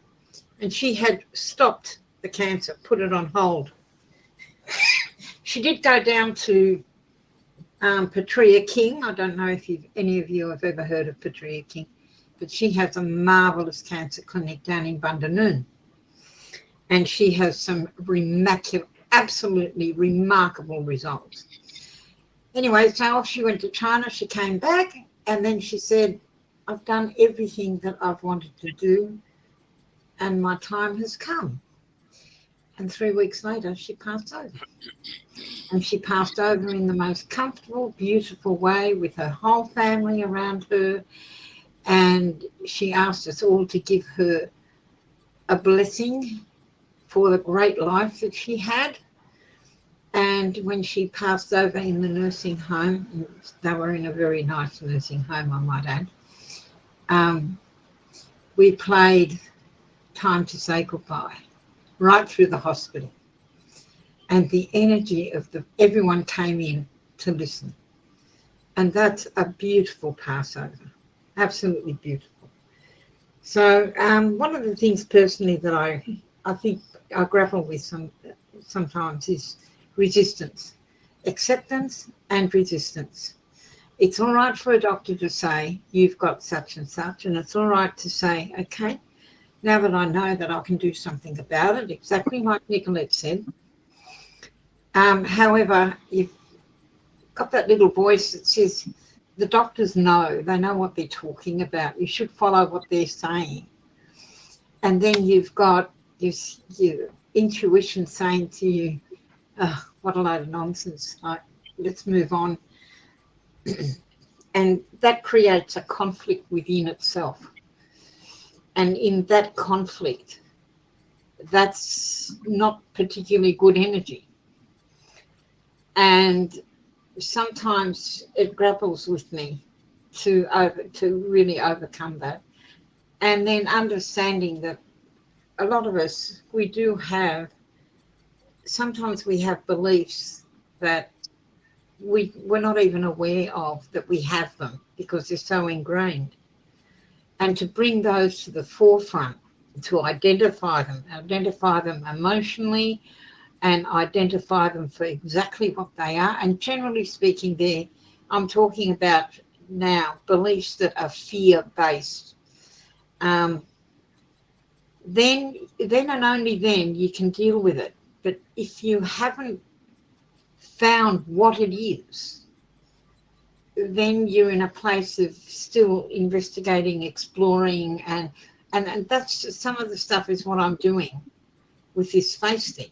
And she had stopped the cancer, put it on hold. She did go down to Petrea King. I don't know if any of you have ever heard of Petrea King, but she has a marvellous cancer clinic down in Bundanoon. And she has some absolutely remarkable results. Anyway, so off she went to China. She came back, and then she said, I've done everything that I've wanted to do, and my time has come. And 3 weeks later, she passed over. And she passed over in the most comfortable, beautiful way with her whole family around her. And she asked us all to give her a blessing for the great life that she had. And when she passed over in the nursing home, they were in a very nice nursing home, I might add, we played Time to Say Goodbye right through the hospital. And the energy of everyone came in to listen. And that's a beautiful Passover, absolutely beautiful. So one of the things personally that I think I grapple with sometimes is resistance, acceptance and resistance. It's all right for a doctor to say, you've got such and such, and it's all right to say, okay, now that I know that I can do something about it, exactly like Nicolette said. However, you've got that little voice that says, the doctors know, they know what they're talking about. You should follow what they're saying. And then you've got your intuition saying to you, oh, what a load of nonsense, like, let's move on. And that creates a conflict within itself. And in that conflict, that's not particularly good energy. And sometimes it grapples with me to really overcome that. And then understanding that a lot of us, sometimes we have beliefs that we're not even aware of that we have them because they're so ingrained. and to bring those to the forefront, to identify them emotionally, and identify them for exactly what they are. And generally speaking, I'm talking about now beliefs that are fear-based. Then and only then you can deal with it. But if you haven't found what it is, then you're in a place of still investigating, exploring, and that's some of the stuff is what I'm doing with this face thing,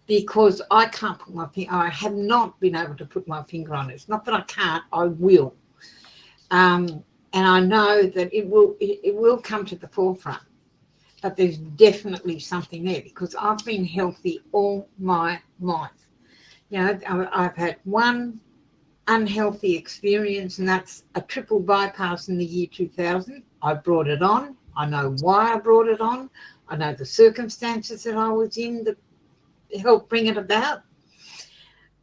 because I can't put my finger. I have not been able to put my finger on it. It's not that I can't. I will, and I know that it will come to the forefront. But there's definitely something there, because I've been healthy all my life. You know, I've had one unhealthy experience, and that's a triple bypass in the year 2000. I brought it on. I know why I brought it on. I know the circumstances that I was in that helped bring it about.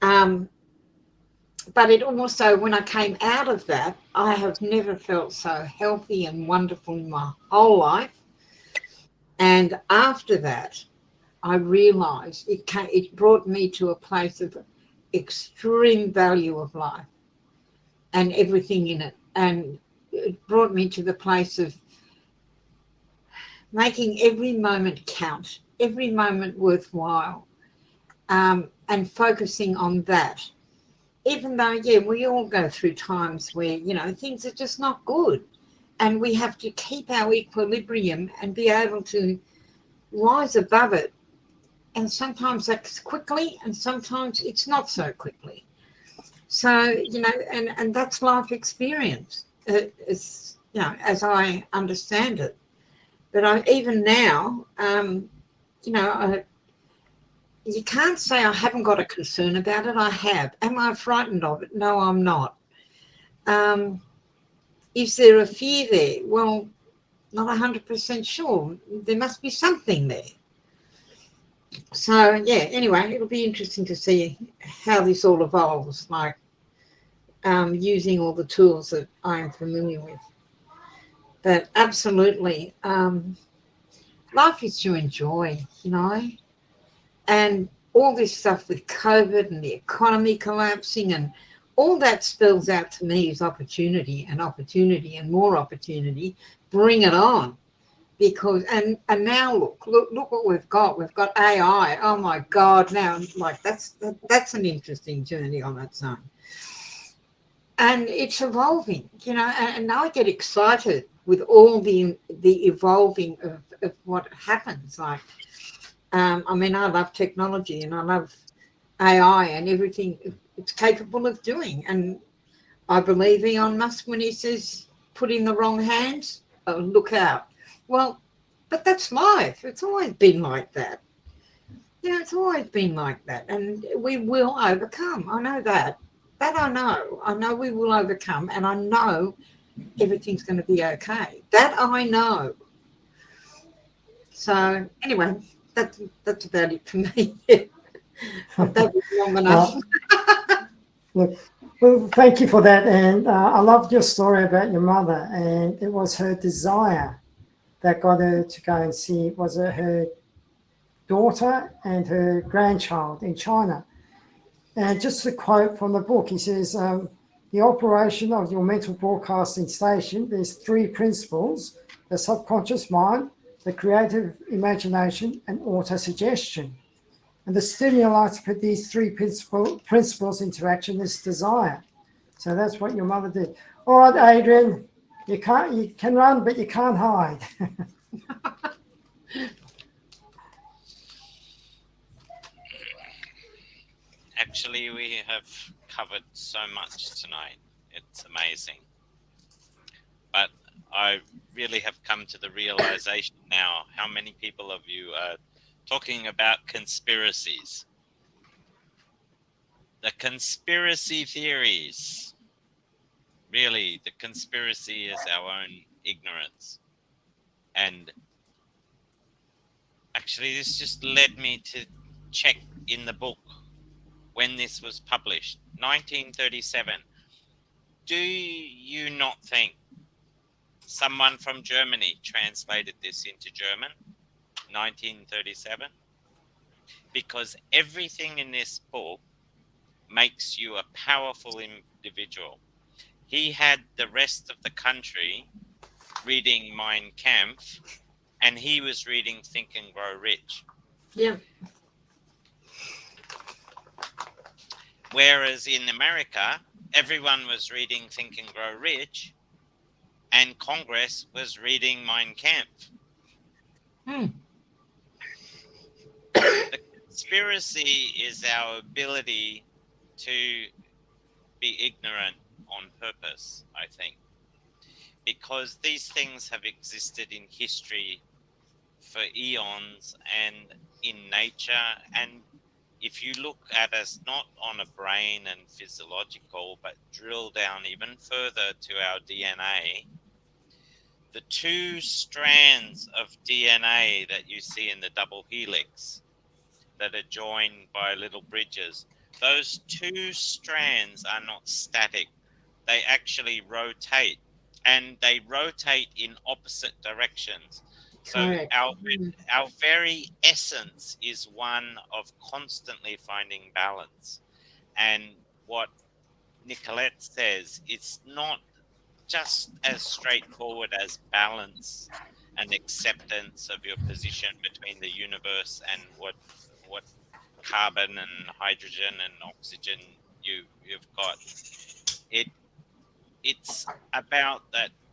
But it also, when I came out of that, I have never felt so healthy and wonderful in my whole life. And after that, I realised it brought me to a place of extreme value of life and everything in it. And it brought me to the place of making every moment count, every moment worthwhile, and focusing on that. Even though, yeah, we all go through times where, you know, things are just not good. And we have to keep our equilibrium and be able to rise above it. And sometimes that's quickly, and sometimes it's not so quickly. So, you know, and that's life experience, it's, you know, as I understand it. But even now, you know, you can't say I haven't got a concern about it. I have. Am I frightened of it? No, I'm not. Is there a fear there? Well, not 100% sure. There must be something there. So, yeah, anyway, it'll be interesting to see how this all evolves, like using all the tools that I'm familiar with. But absolutely, life is to enjoy, you know, and all this stuff with COVID and the economy collapsing and all that spells out to me is opportunity and opportunity and more opportunity. Bring it on. Because and now look what we've got. We've got AI. Oh my God! Now, like that's an interesting journey on its own, and it's evolving. You know, and I get excited with all the evolving of what happens. Like, I mean, I love technology and I love AI and everything it's capable of doing. And I believe Elon Musk when he says, "Put in the wrong hands, look out." Well, but that's life. It's always been like that. You know, it's always been like that. And we will overcome. I know that. That I know. I know we will overcome. And I know everything's going to be okay. That I know. So anyway, that's about it for me. That was long enough. Look, well, thank you for that. And I loved your story about your mother. And it was her desire that got her to go and see, was it her daughter and her grandchild in China. And just a quote from the book, he says, the operation of your mental broadcasting station, there's three principles: the subconscious mind, the creative imagination, and auto-suggestion. And the stimuli to put these three principles into action is desire. So that's what your mother did. All right, Adrian, you can run, but you can't hide. Actually, we have covered so much tonight. It's amazing. But I really have come to the realization now how many people of you are talking about conspiracies. The conspiracy theories. Really, the conspiracy is our own ignorance. And actually, this just led me to check in the book when this was published, 1937. Do you not think someone from Germany translated this into German, 1937, because everything in this book makes you a powerful individual. He had the rest of the country reading Mein Kampf, and he was reading Think and Grow Rich. Yeah. Whereas in America, everyone was reading Think and Grow Rich, and Congress was reading Mein Kampf. Hmm. The conspiracy is our ability to be ignorant on purpose, I think, because these things have existed in history for eons and in nature. And if you look at us not on a brain and physiological, but drill down even further to our DNA, the two strands of DNA that you see in the double helix that are joined by little bridges, those two strands are not static. They actually rotate, and they rotate in opposite directions. So Correct. our very essence is one of constantly finding balance. And what Nicolette says, it's not just as straightforward as balance and acceptance of your position between the universe and what carbon and hydrogen and oxygen you've got. It's about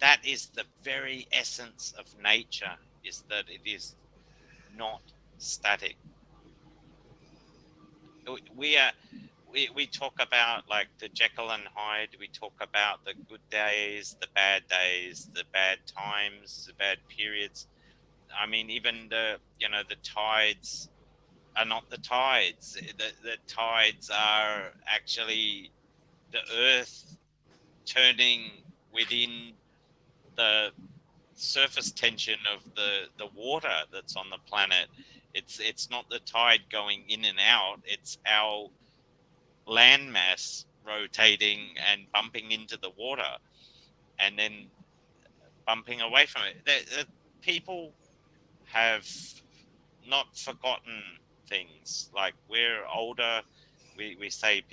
that is the very essence of nature, is that it is not static. We talk about like the Jekyll and Hyde. We talk about the good days, the bad times, the bad periods. I mean, even the tides are not the tides. The tides are actually the earth turning within the surface tension of the water that's on the planet. It's not the tide going in and out. It's our landmass rotating and bumping into the water and then bumping away from it. The people have not forgotten things. Like, we're older, we say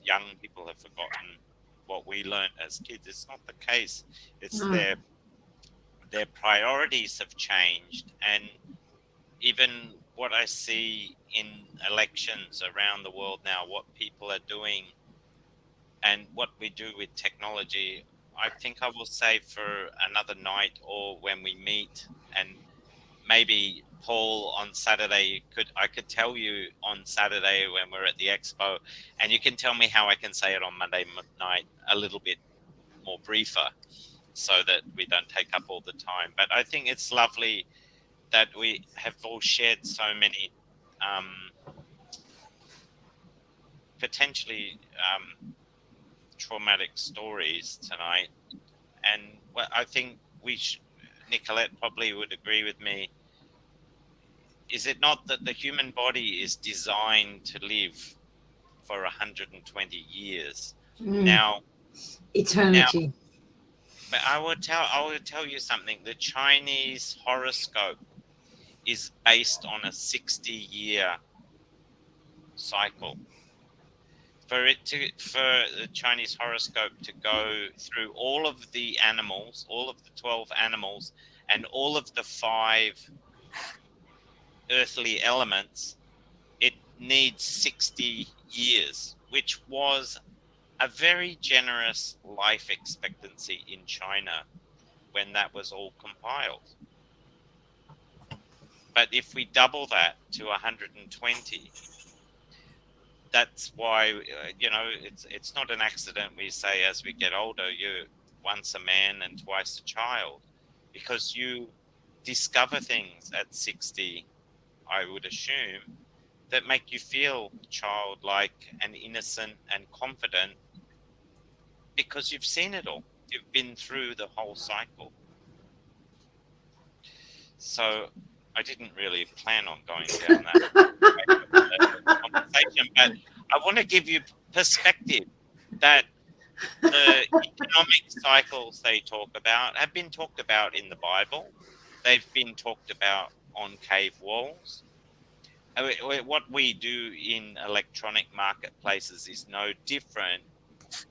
young people have forgotten what we learned as kids. It's not the case. It's their priorities have changed, and even what I see in elections around the world now, what people are doing and what we do with technology, I think I will save for another night or when we meet. And maybe Paul on Saturday, I could tell you on Saturday when we're at the expo, and you can tell me how I can say it on Monday night a little bit more briefer, so that we don't take up all the time. But I think it's lovely that we have all shared so many potentially traumatic stories tonight. And I think Nicolette probably would agree with me. Is it not that the human body is designed to live for 120 years? Now, Eternity. but I will tell you something. The Chinese horoscope is based on a 60-year cycle. For the Chinese horoscope to go through all of the animals, all of the 12 animals, and all of the 5 earthly elements, it needs 60 years, which was a very generous life expectancy in China when that was all compiled. But if we double that to 120, that's why it's not an accident we say as we get older, you're once a man and twice a child, because you discover things at 60, I would assume, that make you feel childlike and innocent and confident, because you've seen it all. You've been through the whole cycle. So I didn't really plan on going down that conversation, but I want to give you perspective that the economic cycles they talk about have been talked about in the Bible. They've been talked about on cave walls. What we do in electronic marketplaces is no different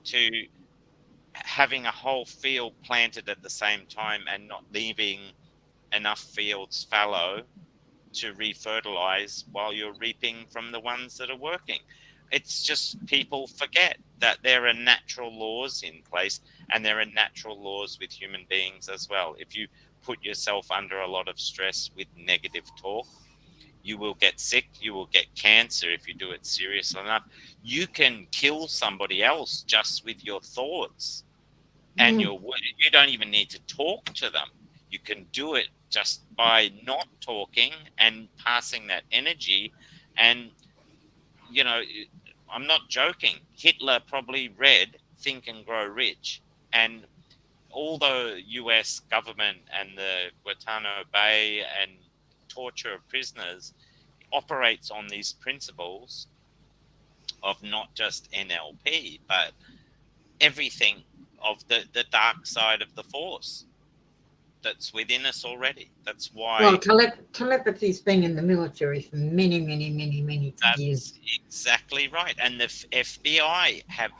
to having a whole field planted at the same time and not leaving enough fields fallow to refertilize while you're reaping from the ones that are working. It's just people forget that there are natural laws in place, and there are natural laws with human beings as well. If you put yourself under a lot of stress with negative talk, you will get sick, you will get cancer if you do it serious enough. You can kill somebody else just with your thoughts and your word. You don't even need to talk to them. You can do it just by not talking and passing that energy. And, you know, I'm not joking. Hitler probably read Think and Grow Rich. And all the US government and the Guantanamo Bay and torture of prisoners operates on these principles of not just NLP, but everything of the dark side of the force that's within us already. That's why. Well, telepathy's been in the military for many, many, many, many years. That's exactly right. And the FBI have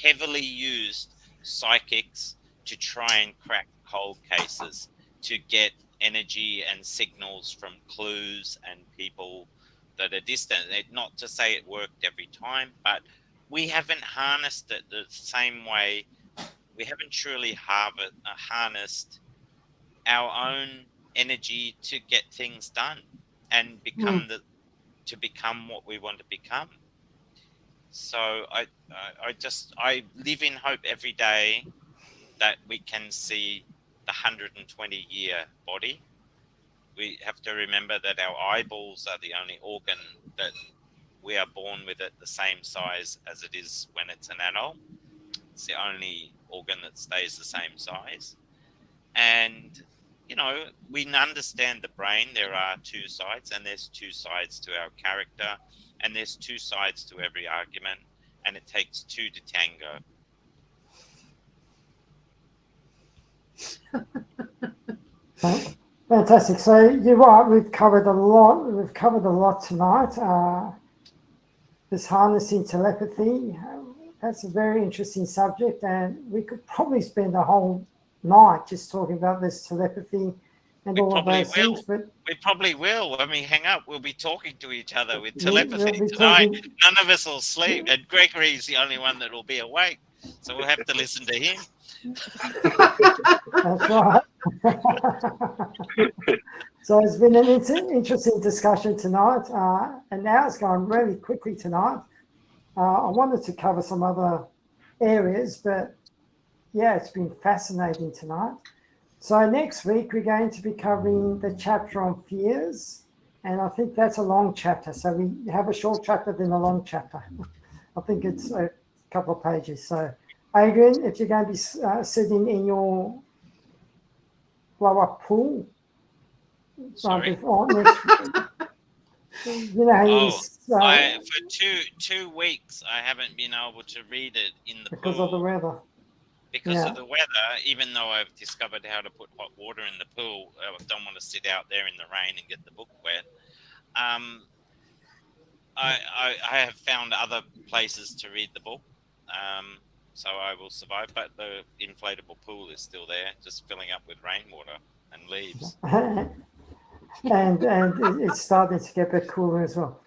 heavily used psychics to try and crack cold cases, to get energy and signals from clues and people that are distant. Not to say it worked every time, but we haven't harnessed it the same way. We haven't truly harnessed our own energy to get things done and become what we want to become. So I live in hope every day that we can see the 120-year body. We have to remember that our eyeballs are the only organ that we are born with at the same size as it is when it's an adult. It's the only organ that stays the same size. And, you know, we understand the brain. There are two sides, and there's two sides to our character, and there's two sides to every argument, and it takes two to tango. Fantastic. So you're right. We've covered a lot. We've covered a lot tonight. This harnessing telepathy. That's a very interesting subject, and we could probably spend a whole night just talking about this telepathy and all of those things. But we probably will. When we hang up, we'll be talking to each other with we'll telepathy be tonight. talking. None of us will sleep, and Gregory's the only one that will be awake. So we'll have to listen to him. That's right. So it's been an interesting discussion tonight, and now it's gone really quickly tonight. I wanted to cover some other areas, but yeah, it's been fascinating tonight. So next week we're going to be covering the chapter on fears, and I think that's a long chapter. So we have a short chapter, then a long chapter. I think it's a couple of pages. So Adrian, if you're going to be sitting in your blow-up pool, Sorry. You know how for two weeks I haven't been able to read it in the because pool of the weather. Because of the weather. Even though I've discovered how to put hot water in the pool, I don't want to sit out there in the rain and get the book wet. I have found other places to read the book, so I will survive. But the inflatable pool is still there, just filling up with rainwater and leaves. and it's starting to get a bit cooler as well.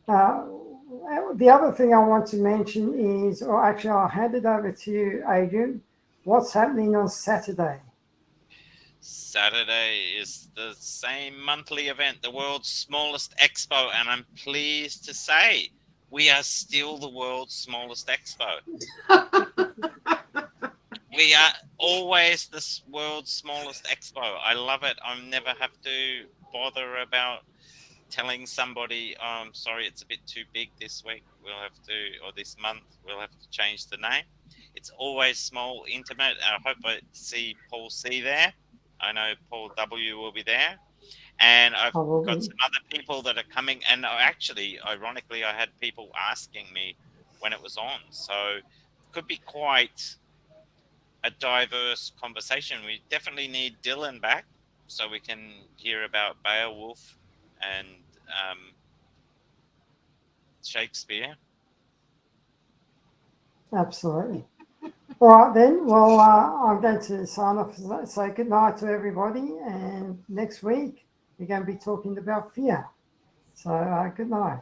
The other thing I want to mention is, or actually I'll hand it over to you, Adrian. What's happening on Saturday? Saturday is the same monthly event, the world's smallest expo, and I'm pleased to say we are still the world's smallest expo. We are always the world's smallest expo. I love it. I never have to bother about telling somebody, oh, I'm sorry, it's a bit too big this week. We'll have to, or this month, we'll have to change the name. It's always small, intimate. I hope I see Paul C there. I know Paul W will be there. And I've got some other people that are coming. And actually, ironically, I had people asking me when it was on. So it could be quite a diverse conversation. We definitely need Dylan back so we can hear about Beowulf and Shakespeare. Absolutely. All right then. Well, I'm going to sign off. Say good night to everybody, and next week we're going to be talking about fear. So good night.